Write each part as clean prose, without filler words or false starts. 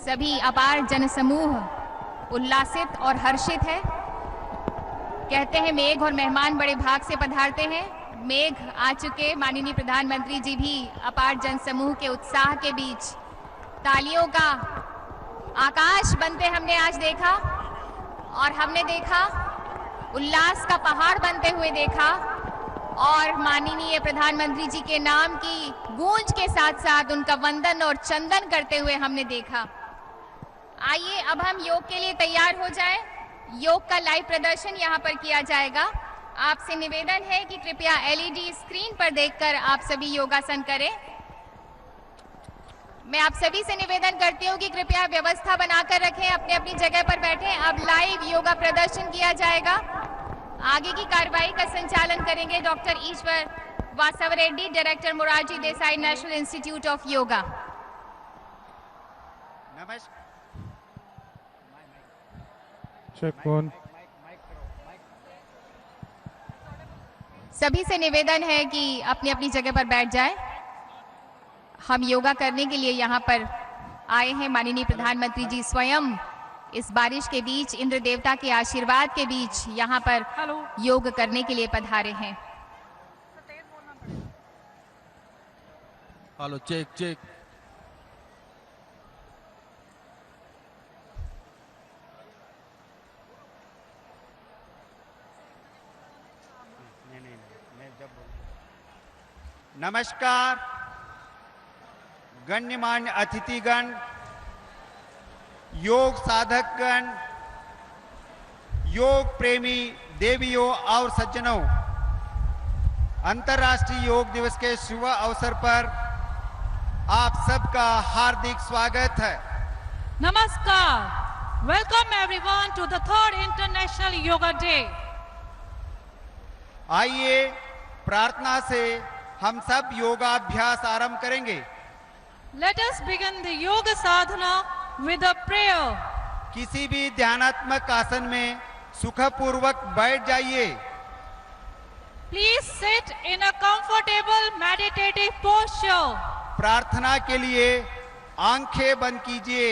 सभी अपार जनसमूह उल्लासित और हर्षित है। कहते हैं मेघ और मेहमान बड़े भाग से पधारते हैं। मेघ आ चुके माननीय प्रधानमंत्री जी भी अपार जनसमूह के उत्साह के बीच तालियों का आकाश बनते हमने आज देखा, और हमने देखा उल्लास का पहाड़ बनते हुए देखा, और माननीय प्रधानमंत्री जी के नाम की गूंज के साथ साथ उनका वंदन और चंदन करते हुए हमने देखा। आइए अब हम योग के लिए तैयार हो जाएं। योग का लाइव प्रदर्शन यहाँ पर किया जाएगा। आपसे निवेदन है कि कृपया एलईडी स्क्रीन पर देखकर आप सभी योगासन करें। मैं आप सभी से निवेदन करती हूँ कि कृपया व्यवस्था बनाकर रखें, अपने अपनी जगह पर बैठें। अब लाइव योगा प्रदर्शन किया जाएगा। आगे की कार्रवाई का संचालन करेंगे doctor Ishwar Vasava Reddy, director Morarji Desai national institute of yoga. नमस्कार। सभी से निवेदन है कि अपनी अपनी जगह पर बैठ जाएं। हम योगा करने के लिए यहाँ पर आए हैं। माननीय प्रधानमंत्री जी स्वयं इस बारिश के बीच, इंद्र देवता के आशीर्वाद के बीच यहाँ पर योग करने के लिए पधारे हैं। Hello, check check. नमस्कार गण्यमान्य अतिथिगण, योग साधकगण, योग प्रेमी देवियों और सज्जनों, अंतर्राष्ट्रीय योग दिवस के शुभ अवसर पर आप सबका हार्दिक स्वागत है। Namaskar. Welcome everyone to the 3rd International Yoga Day. आइए प्रार्थना से हम सब योगाभ्यास आरंभ करेंगे। Let us begin the yoga sadhana with a prayer. किसी भी ध्यानात्मक आसन में सुखपूर्वक बैठ जाइए। Please sit in a comfortable meditative posture. प्रार्थना के लिए आंखें बंद कीजिए।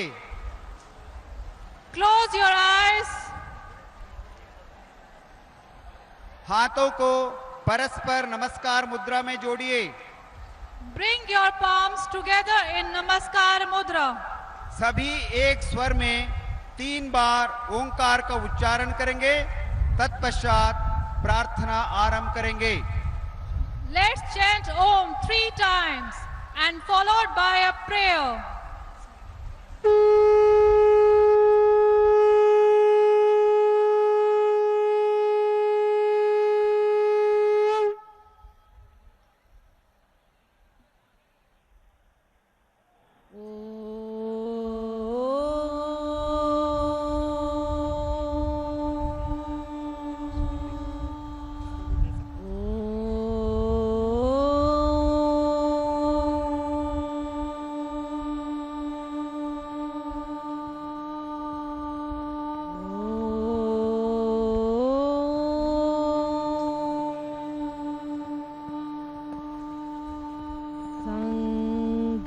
Close your eyes. हाथों को परस्पर नमस्कार मुद्रा में जोड़िए। Bring your palms together in Namaskar Mudra. सभी एक स्वर में 3 बार ओंकार का उच्चारण करेंगे, तत्पश्चात प्रार्थना आरंभ करेंगे। Let's chant Om 3 times and followed by a prayer.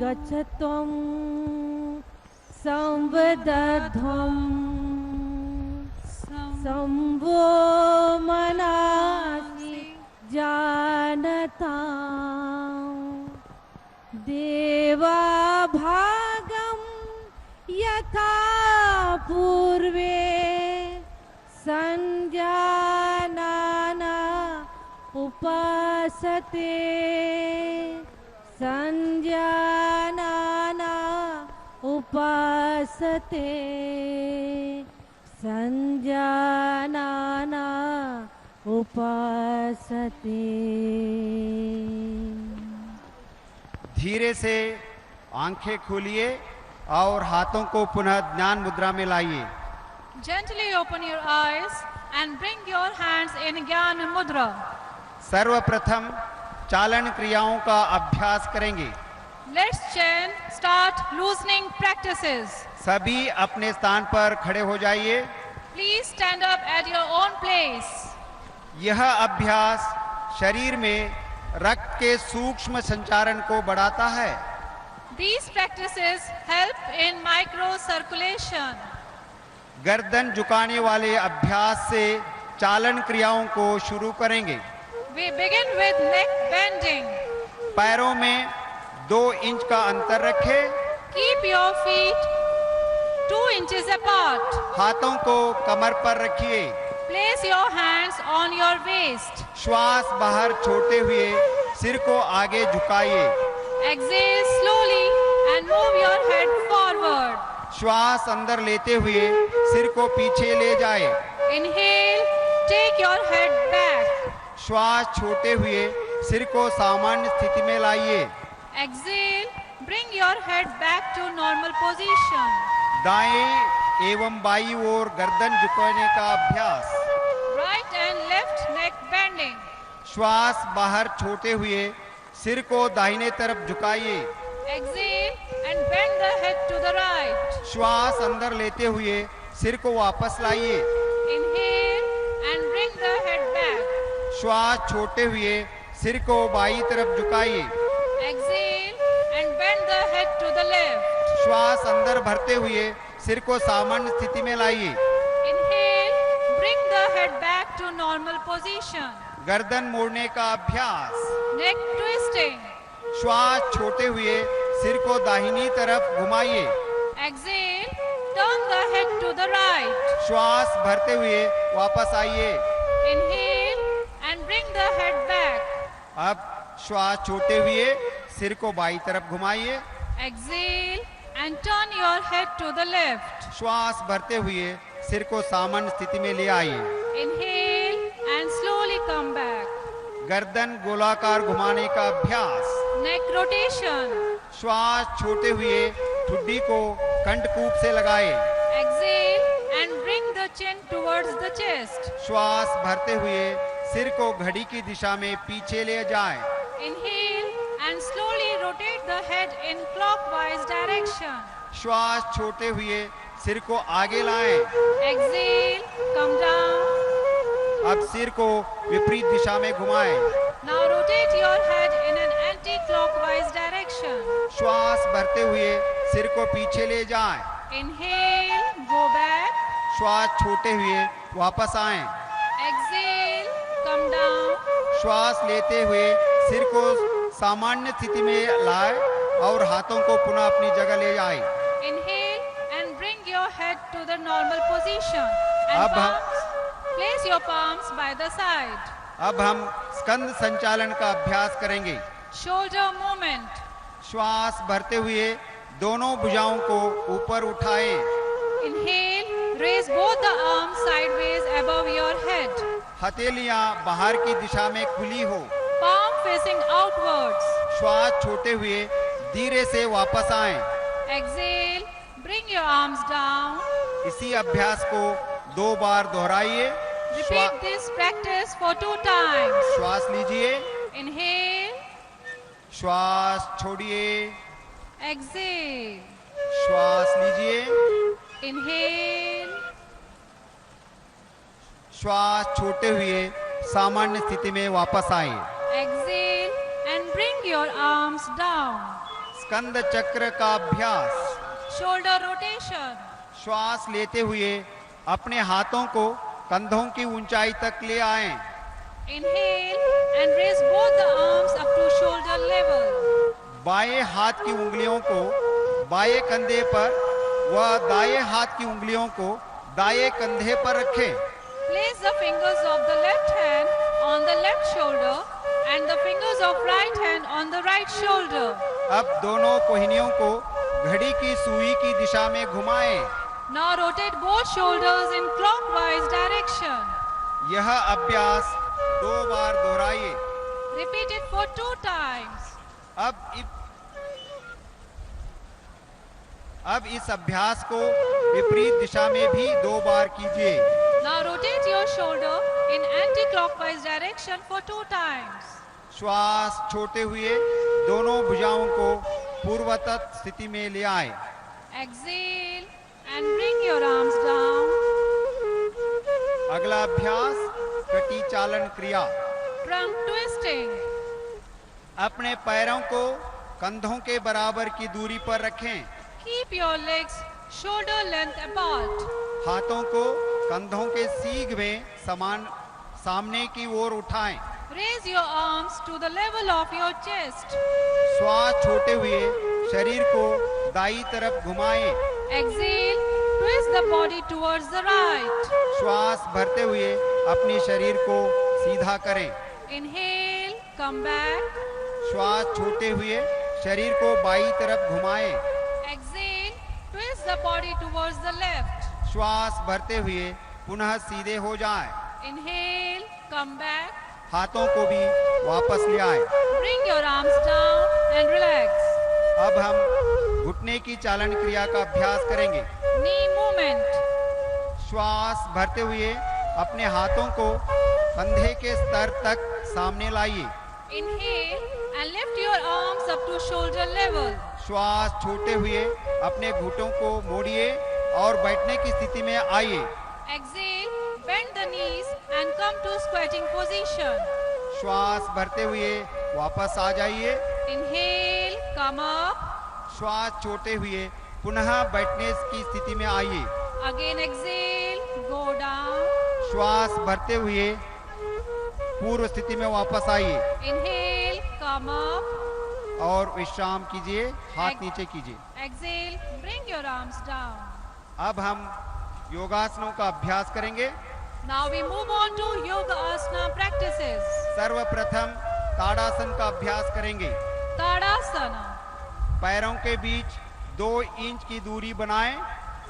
गच्छत्वं संवदध्वं संवो मनासि जानतां देवा भागं यथा पूर्वे संजानाना उपासते संजानाना उपासते संजानाना उपासते। धीरे से आंखें खोलिए और हाथों को पुनः ज्ञान मुद्रा में लाइए। Gently open your eyes and bring your hands in Jnana Mudra. सर्वप्रथम चालन क्रियाओं का अभ्यास करेंगे। Let's start loosening practices. सभी अपने स्थान पर खड़े हो जाइए। Please stand up at your own place. यह अभ्यास शरीर में रक्त के सूक्ष्म संचारण को बढ़ाता है। These practices help in microcirculation. गर्दन झुकाने वाले अभ्यास से चालन क्रियाओं को शुरू करेंगे। We begin with neck bending. पैरों में 2 इंच का अंतर रखें। Keep your feet 2 inches apart. हाथों को कमर पर रखिए। Place your hands on your waist. श्वास बाहर छोड़ते हुए सिर को आगे झुकाइए। Exhale slowly and move your head forward. श्वास अंदर लेते हुए सिर को पीछे ले जाए। Inhale, take your head back. श्वास छोड़ते हुए सिर को सामान्य स्थिति में लाइए। Exhale, bring your head back to normal position. दाएं एवं बाईं ओर गर्दन झुकाने का अभ्यास। Right and left neck bending. श्वास बाहर छोड़ते हुए सिर को दाहिने तरफ झुकाइए। Exhale and bend the head to the right. श्वास अंदर लेते हुए सिर को वापस लाइए। Inhale and bring the head back. श्वास छोड़ते हुए सिर को बाईं तरफ झुकाइए। Exhale and bend the head to the left. श्वास अंदर भरते हुए सिर को सामान्य स्थिति में लाइए। Inhale, bring the head back to normal position. गर्दन मोड़ने का अभ्यास। Neck twisting. श्वास छोड़ते हुए सिर को दाहिनी तरफ घुमाइए। Exhale, turn the head to the right. श्वास भरते हुए वापस आइए। Inhale and bring the head back. अब श्वास छोड़ते हुए सिर को बाईं तरफ घुमाइए। Exhale and turn your head to the left. श्वास भरते हुए सिर को सामान्य स्थिति में ले आइए। Inhale and slowly come back. गर्दन गोलाकार घुमाने का अभ्यास। Neck rotation. श्वास छोड़ते हुए ठुड्डी को कंठकूप से लगाए। Exhale and bring the chin towards the chest. श्वास भरते हुए सिर को घड़ी की दिशा में पीछे ले जाएं। Inhale and slowly rotate the head in clockwise direction. श्वास छोड़ते हुए सिर को आगे लाएं। Exhale, come down. अब सिर को विपरीत दिशा में घुमाएं। Now rotate your head in an anti-clockwise direction. श्वास भरते हुए सिर को पीछे ले जाएं। Inhale, go back. श्वास छोड़ते हुए वापस आएं। Exhale, come down. श्वास लेते हुए सिर को सामान्य स्थिति में लाएं और हाथों को पुनः अपनी जगह ले जाएं। Inhale and bring your head to the normal position. And अब हम- palms, place your palms by the side. अब हम स्कंद संचालन का अभ्यास करेंगे। Shoulder movement. श्वास भरते हुए दोनों भुजाओं को ऊपर उठाएं। Inhale, raise both the arms sideways above your head. हथेलियां बाहर की दिशा में खुली हो। Palm facing outwards. श्वास छोड़ते हुए धीरे से वापस आएं। Exhale, bring your arms down. इसी अभ्यास को 2 बार दोहराइए। Repeat this practice for 2 times. श्वास लीजिए, Inhale, श्वास छोड़िए, exhale. श्वास लीजिए, Inhale, श्वास छोड़ते हुए सामान्य स्थिति में वापस आए। exhale and bring your arms down. स्कंद चक्र का अभ्यास। Shoulder rotation. श्वास लेते हुए अपने हाथों को कंधों की ऊंचाई तक ले आएं। Inhale and raise both the arms up to shoulder level. बाएं हाथ की उंगलियों को बाएं कंधे पर व दाएं हाथ की उंगलियों को दाएं कंधे पर रखें। Place the fingers of the left hand on the left shoulder and the fingers of right hand on the right shoulder. अब दोनों कोहनियों को घड़ी की सुई की दिशा में घुमाएं। Now rotate both shoulders in clockwise direction. यह अभ्यास 2 बार दोहराइए। Repeat it for 2 times. अब इस अभ्यास को विपरीत दिशा में भी 2 बार कीजिए। Now rotate your shoulder in anti-clockwise direction for 2 times. श्वास छोड़ते हुए दोनों भुजाओं को पूर्ववत स्थिति में ले आए। Exhale and bring your arms down. अगला अभ्यास कटी चालन क्रिया। Trunk twisting. अपने पैरों को कंधों के बराबर की दूरी पर रखें। Keep your legs shoulder length apart. हाथों को कंधों के सीग में समान सामने की ओर उठाएं। Raise your arms to the level of your chest. श्वास छोड़ते हुए शरीर को दाईं तरफ घुमाएं। Exhale, twist the body towards the right. श्वास भरते हुए अपने शरीर को सीधा करें। Inhale, come back. श्वास छोड़ते हुए शरीर को बाईं तरफ घुमाएं। Exhale, twist the body towards the left. श्वास भरते हुए पुनः सीधे हो जाएं। Inhale, come back. हाथों को भी वापस ले आए। Bring your arms down and relax. अब हम घुटने की चालन क्रिया का अभ्यास करेंगे। Knee movement. श्वास भरते हुए अपने हाथों को कंधे के स्तर तक सामने लाइए। Inhale and lift your arms up to shoulder level. श्वास छोड़ते हुए अपने घुटनों को मोड़िए और बैठने की स्थिति में आइए। Exhale, bend the knees and come to squatting position. श्वास भरते हुए वापस आ जाइए। Inhale, come up. श्वास छोड़ते हुए पुनः बैठने की स्थिति में आइए। Again exhale, go down. श्वास भरते हुए पूर्व स्थिति में वापस आइए Inhale, come up. और विश्राम कीजिए, हाथ नीचे कीजिए। Exhale, bring your arms down. अब हम योगासनों का अभ्यास करेंगे। Now we move on to Yoga Asana practices. सर्वप्रथम ताड़ासन का अभ्यास करेंगे। Tadasana. पैरों के बीच 2 इंच की दूरी बनाएं।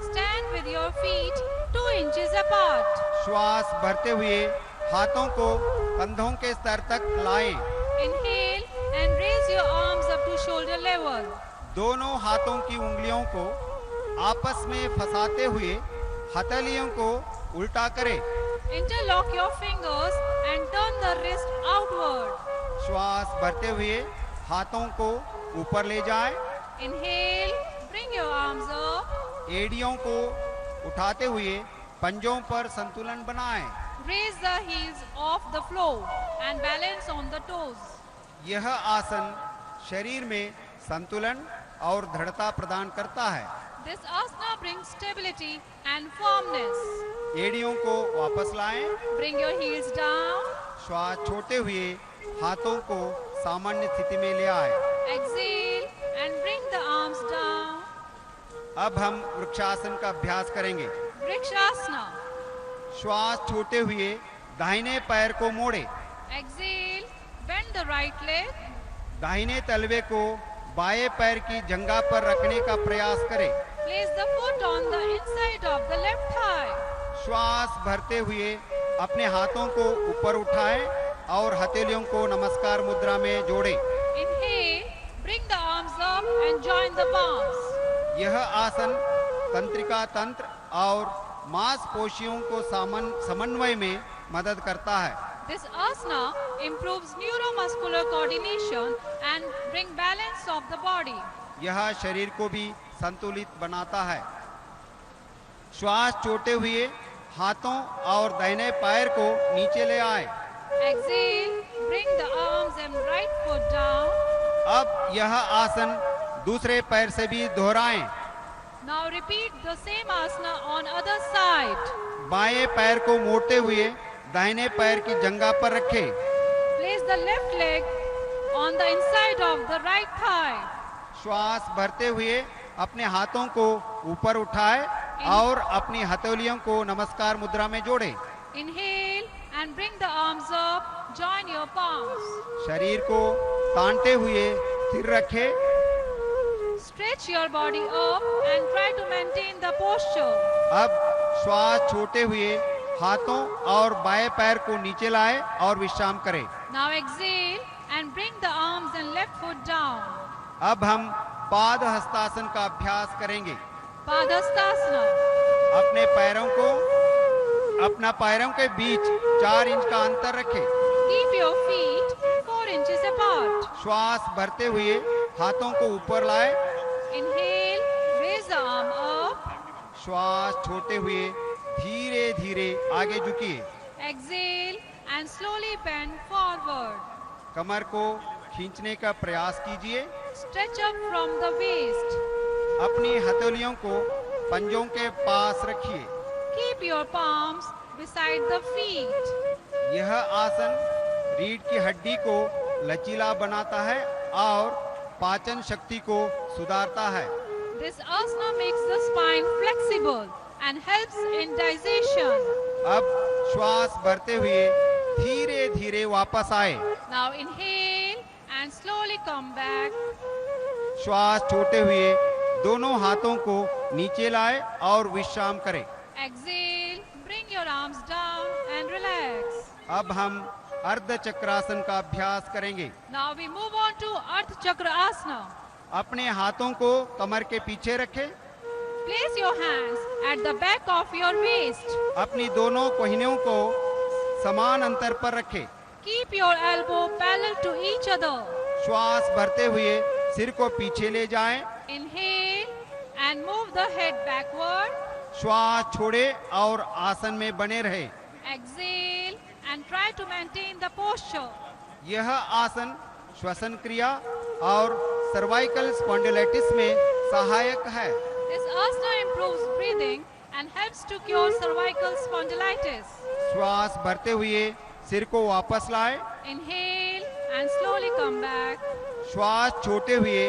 Stand with your feet 2 inches apart. श्वास भरते हुए हाथों को कंधों के स्तर तक लाएं। Inhale and raise your arms up to shoulder level. दोनों हाथों की उंगलियों को आपस में फंसाते हुए हथेलियों को उल्टा करें। Interlock your fingers and turn the wrist outward. श्वास भरते हुए हाथों को ऊपर ले जाएं। Inhale, bring your arms up. एड़ियों को उठाते हुए पंजों पर संतुलन बनाएं। Raise the heels off the floor and balance on the toes. यह आसन शरीर में संतुलन और दृढ़ता प्रदान करता है। This asana brings stability and firmness. एड़ियों को वापस लाएं। Bring your heels down. श्वास छोड़ते हुए हाथों को सामान्य स्थिति में ले आए। Exhale and bring the arms down. अब हम वृक्षासन का अभ्यास करेंगे। Vrikshasana. श्वास छोड़ते हुए दाहिने पैर को मोड़े। Exhale, bend the right leg. दाहिने तलवे को बाएं पैर की जंघा पर रखने का प्रयास करें। Place the foot on the inside of the left thigh. श्वास भरते हुए अपने हाथों को ऊपर उठाएं और हथेलियों को नमस्कार मुद्रा में जोड़ें। Inhale, bring the arms up and join the palms. यह आसन तंत्रिका तंत्र और मांसपेशियों को समन्वय में मदद करता है। This asana improves neuromuscular coordination and bring balance of the body. यह शरीर को भी संतुलित बनाता है। श्वास छोड़ते हुए हाथों और दाहिने पैर को नीचे ले आए। Exhale, bring the arms and right foot down. अब यह आसन दूसरे पैर से भी दोहराएं। Now repeat the same asana on other side. बाएं पैर को मोड़ते हुए दाहिने पैर की जंघा पर रखें। Place the left leg on the inside of the right thigh. श्वास भरते हुए अपने हाथों को ऊपर उठाएं और अपनी हथेलियों को नमस्कार मुद्रा में जोड़ें। Inhale and bring the arms up. Join your palms. शरीर को तानते हुए स्थिर रखें। Stretch your body up and try to maintain the posture. अब श्वास छोड़ते हुए हाथों और बाएं पैर को नीचे लाएं और विश्राम करें। Now exhale and bring the arms and left foot down. अब हम पाद हस्तासन का अभ्यास करेंगे। Padhastasana. अपना पैरों के बीच 4 इंच का अंतर रखें। Keep your feet 4 inches apart. श्वास भरते हुए हाथों को ऊपर लाएं। Inhale, raise the arm up. श्वास छोड़ते हुए धीरे धीरे आगे झुकिए। Exhale and slowly bend forward. कमर को खींचने का प्रयास कीजिए। stretch up from the waist. अपनी हथेलियों को पंजों के पास रखिए। Keep your palms beside the feet. यह आसन रीढ़ की हड्डी को लचीला बनाता है और पाचन शक्ति को सुधारता है। This asana makes the spine flexible and helps in digestion. अब श्वास भरते हुए धीरे धीरे वापस आए। Now inhale and slowly come back. श्वास छोड़ते हुए दोनों हाथों को नीचे लाए और विश्राम करें। Exhale, bring your arms down and relax. अब हम अर्ध चक्रासन का अभ्यास करेंगे। Now we move on to Ardha Chakra Asana. अपने हाथों को कमर के पीछे रखें। Place your hands at the back of your waist. अपनी दोनों कोहनियों को समान अंतर पर रखें। Keep your elbow parallel to each other. श्वास भरते हुए सिर को पीछे ले जाएं। Inhale and move the head backward. श्वास छोड़े और आसन में बने रहे। Exhale and try to maintain the posture. यह आसन श्वसन क्रिया और सर्वाइकल स्पॉन्डिलाइटिस में सहायक है। This asana improves breathing and helps to cure cervical spondylitis. श्वास भरते हुए सिर को वापस लाए। Inhale and slowly come back. श्वास छोड़ते हुए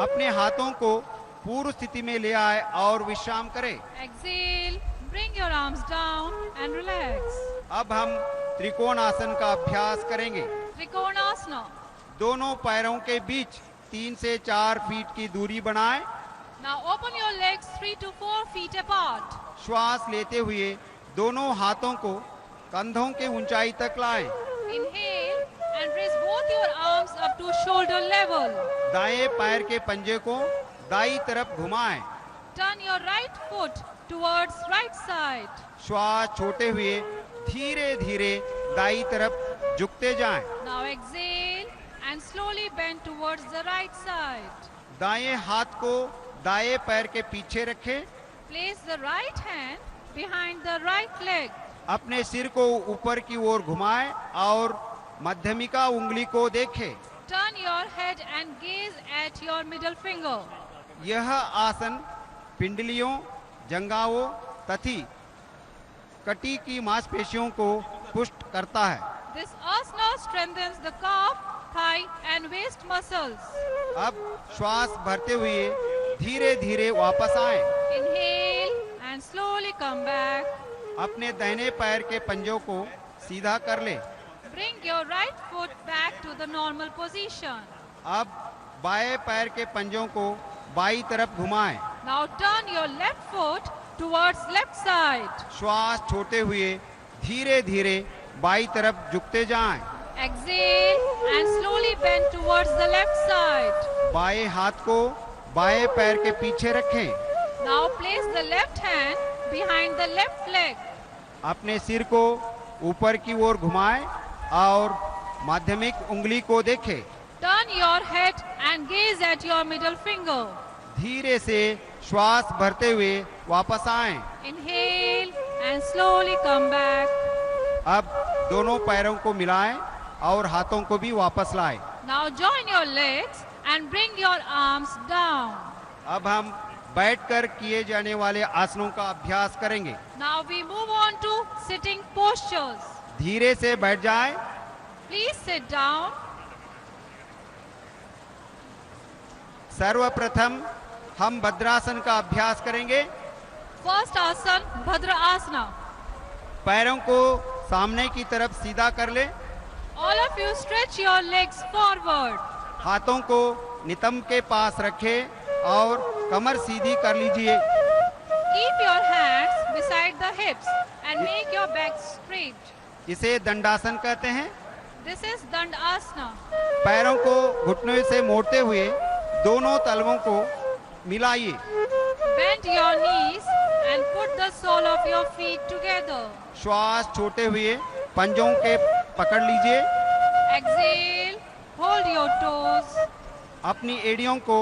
अपने हाथों को पूर्व स्थिति में ले आए और विश्राम करें। Exhale, bring your arms down and relax. अब हम त्रिकोण आसन का अभ्यास करेंगे। Trikonasana. दोनों पैरों के बीच 3 से 4 फीट की दूरी बनाएं। Now open your legs 3 to 4 feet apart. श्वास लेते हुए दोनों हाथों को कंधों के ऊंचाई तक लाएं। Inhale and raise both your arms up to shoulder level. दाएं पैर के पंजे को दाईं तरफ घुमाएं। Turn your right foot towards right side. श्वास छोड़ते हुए धीरे धीरे दाईं तरफ झुकते जाएं। Now exhale and slowly bend towards the right side. दाएं हाथ को दाएं पैर के पीछे रखें। Place the right hand behind the right leg. अपने सिर को ऊपर की ओर घुमाएं और मध्यमिका उंगली को देखें। Turn your head and gaze at your middle finger. यह आसन पिंडलियों, जंघाओं तथा कटी की मांसपेशियों को पुष्ट करता है। This asana strengthens the calf, thigh and waist muscles. अब श्वास भरते हुए धीरे धीरे वापस आए। Inhale and slowly come back. अपने दाहिने पैर के पंजों को सीधा कर ले। Bring your right foot back to the normal position. अब बाएं पैर के पंजों को बाईं तरफ घुमाएं। Now turn your left foot towards left side. श्वास छोड़ते हुए धीरे धीरे बाईं तरफ झुकते जाएं। Exhale and slowly bend towards the left side. बाएं हाथ को बाएं पैर के पीछे रखें। Now place the left hand behind the left leg. अपने सिर को ऊपर की ओर घुमाएं और माध्यमिक उंगली को देखें। Turn your head and gaze at your middle finger. धीरे से श्वास भरते हुए वापस आएं। Inhale and slowly come back. अब दोनों पैरों को मिलाएं और हाथों को भी वापस लाएं। Now join your legs and bring your arms down. अब हम बैठकर किए जाने वाले आसनों का अभ्यास करेंगे। Now we move on to sitting postures. धीरे से बैठ जाएं। Please sit down. सर्वप्रथम हम भद्रासन का अभ्यास करेंगे। First asan, Bhadra Asana. पैरों को सामने की तरफ सीधा कर ले। All of you stretch your legs forward. हाथों को नितंब के पास रखें और कमर सीधी कर लीजिए। Keep your hands beside the hips and make your back straight. इसे दंडासन कहते हैं। This is Dand Asana. पैरों को घुटनों से मोड़ते हुए दोनों तलवों को मिलाइए। Bend your knees and put the sole of your feet together. श्वास छोड़ते हुए पंजों के पकड़ लीजिए। Exhale, hold your toes. अपनी एड़ियों को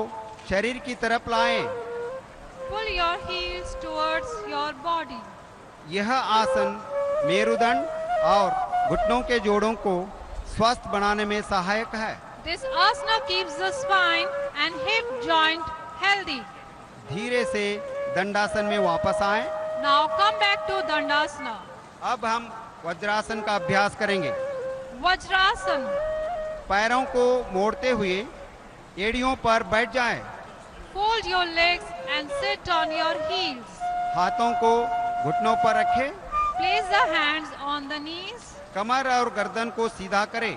शरीर की तरफ लाएं। Pull your heels towards your body. यह आसन मेरुदंड और घुटनों के जोड़ों को स्वस्थ बनाने में सहायक है। This asana keeps the spine and hip joint healthy. धीरे से दंडासन में वापस आएं। Now come back to Dandasana. अब हम वज्रासन का अभ्यास करेंगे। Vajrasana. पैरों को मोड़ते हुए एड़ियों पर बैठ जाएं। Fold your legs and sit on your heels. हाथों को घुटनों पर रखें। Place the hands on the knees. कमर और गर्दन को सीधा करें।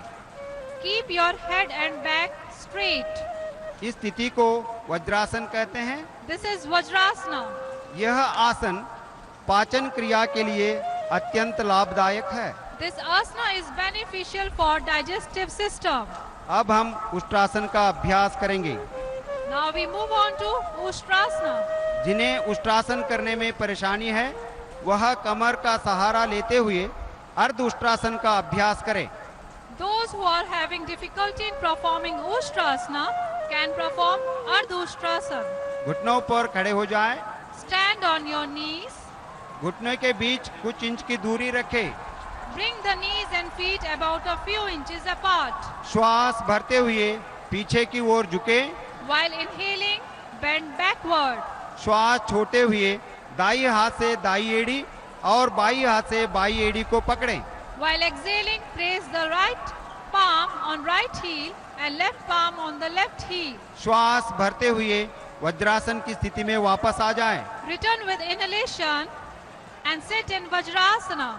Keep your head and back straight. इस स्थिति को वज्रासन कहते हैं। This is Vajrasana. यह आसन पाचन क्रिया के लिए अत्यंत लाभदायक है। This asana is beneficial for digestive system. अब हम उष्ट्रासन का अभ्यास करेंगे। Now we move on to Ustrasana. जिन्हें उष्ट्रासन करने में परेशानी है वह कमर का सहारा लेते हुए अर्ध उष्ट्रासन का अभ्यास करें। Those who are having difficulty in performing Ustrasana can perform Ardha Ustrasana. घुटनों पर खड़े हो जाएं। Stand on your knees. घुटने के बीच कुछ इंच की दूरी रखें। Bring the knees and feet about a few inches apart. श्वास भरते हुए पीछे की ओर झुकें। While inhaling, bend backward. श्वास छोड़ते हुए दाई हाथ से दाई एड़ी और बाई हाथ से बाई एड़ी को पकड़ें। While exhaling, place the right palm on right heel and left palm on the left heel. श्वास भरते हुए वज्रासन की स्थिति में वापस आ जाएं। Return with inhalation and sit in Vajrasana.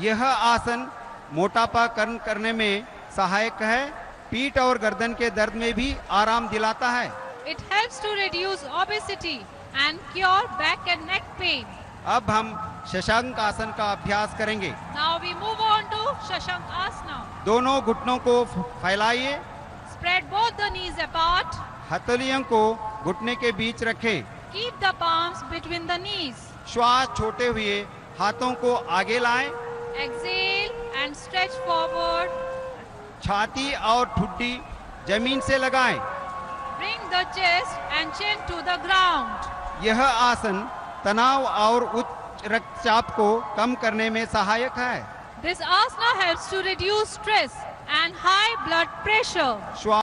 यह आसन मोटापा कम करने में सहायक है। पीठ और गर्दन के दर्द में भी आराम दिलाता है। It helps to reduce obesity and cure back and neck pain. अब हम शशांक आसन का अभ्यास करेंगे। Now we move on to Shashank Asana. दोनों घुटनों को फैलाइए। Spread both the knees apart. हथेलियों को घुटने के बीच रखें। Keep the palms between the knees. श्वास छोड़ते हुए हाथों को आगे लाएं। Exhale and stretch forward. छाती और ठुड्डी जमीन से लगाएं। Bring the chest and chin to the ground. यह आसन तनाव और उच्च रक्तचाप को कम करने में सहायक है। This asana helps to reduce stress and high blood pressure. श्वास